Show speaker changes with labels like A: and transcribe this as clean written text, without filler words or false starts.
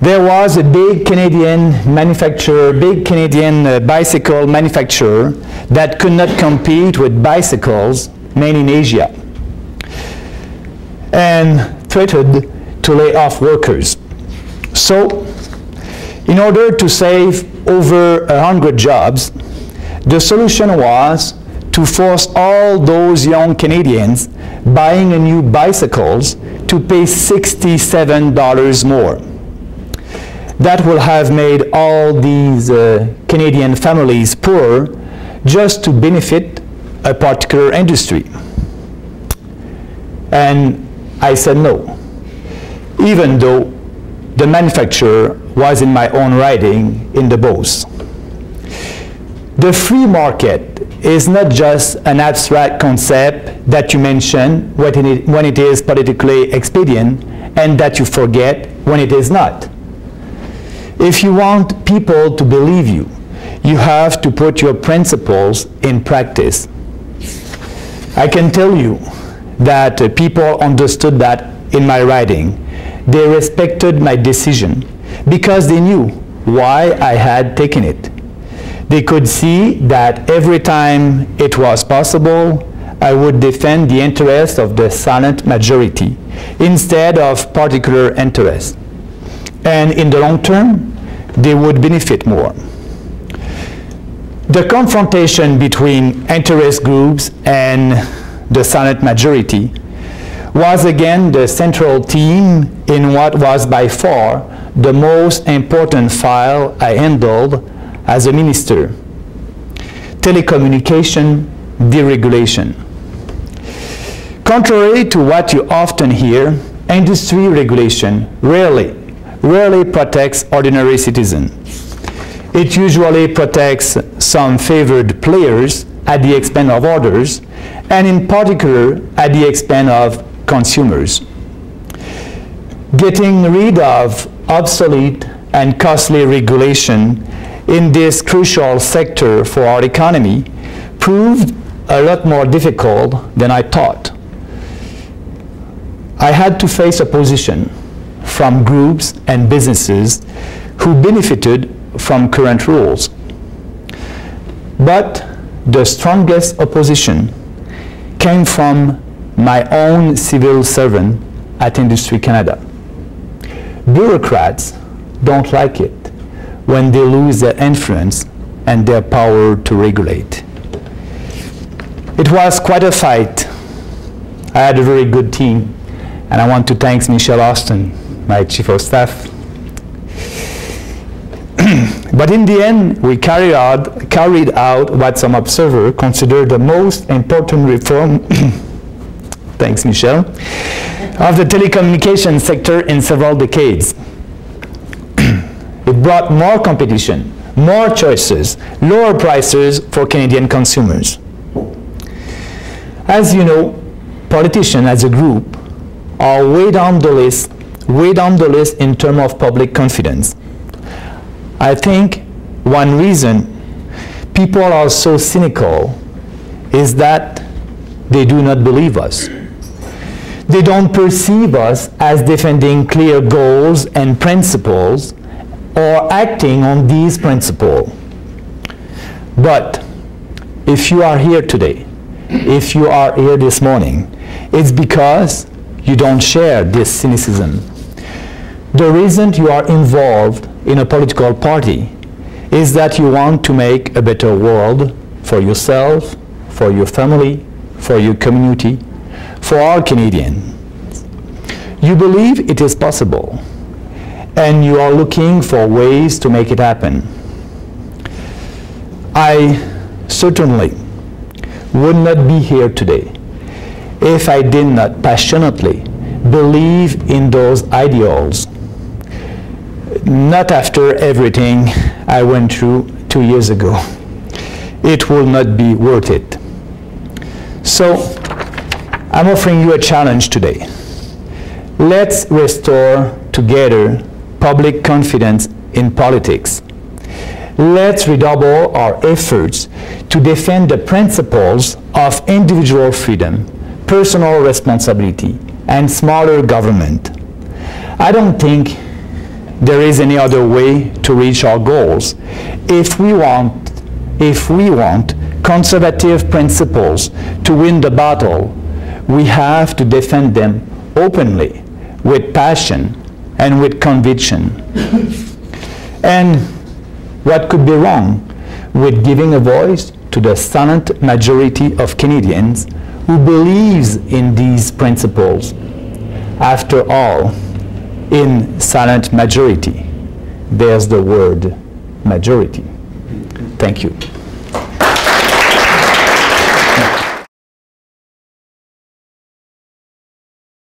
A: There was a big Canadian manufacturer, big Canadian bicycle manufacturer that could not compete with bicycles made in Asia and threatened to lay off workers. So, in order to save over 100 jobs, the solution was to force all those young Canadians buying a new bicycles to pay $67 more. That will have made all these Canadian families poor just to benefit a particular industry. And I said no, even though the manufacturer was in my own writing in the boss. The free market is not just an abstract concept that you mention when it is politically expedient and that you forget when it is not. If you want people to believe you, you have to put your principles in practice. I can tell you that people understood that in my writing. They respected my decision because they knew why I had taken it. They could see that every time it was possible, I would defend the interests of the silent majority instead of particular interests. And in the long term, they would benefit more. The confrontation between interest groups and the silent majority was again the central theme in what was by far the most important file I handled as a minister: telecommunication deregulation. Contrary to what you often hear, industry regulation rarely protects ordinary citizens. It usually protects some favored players at the expense of others, and in particular at the expense of consumers. Getting rid of obsolete and costly regulation in this crucial sector for our economy proved a lot more difficult than I thought. I had to face opposition from groups and businesses who benefited from current rules. But the strongest opposition came from my own civil servant at Industry Canada. Bureaucrats don't like it when they lose their influence and their power to regulate. It was quite a fight. I had a very good team, and I want to thank Michelle Austin, my chief of staff. But in the end, we carried out what some observers consider the most important reform thanks, Michelle, of the telecommunications sector in several decades. It brought more competition, more choices, lower prices for Canadian consumers. As you know, politicians as a group are way down the list in terms of public confidence. I think one reason people are so cynical is that they do not believe us. They don't perceive us as defending clear goals and principles or acting on these principles. But if you are here today, if you are here this morning, it's because you don't share this cynicism. The reason you are involved in a political party is that you want to make a better world for yourself, for your family, for your community, for all Canadians. You believe it is possible, and you are looking for ways to make it happen. I certainly would not be here today if I did not passionately believe in those ideals. Not after everything I went through 2 years ago. It will not be worth it. So, I'm offering you a challenge today. Let's restore together public confidence in politics. Let's redouble our efforts to defend the principles of individual freedom, personal responsibility, and smarter government. I don't think there is any other way to reach our goals. If we want conservative principles to win the battle, we have to defend them openly, with passion and with conviction. And what could be wrong with giving a voice to the silent majority of Canadians who believes in these principles? After all, in silent majority, there's the word majority. Thank you.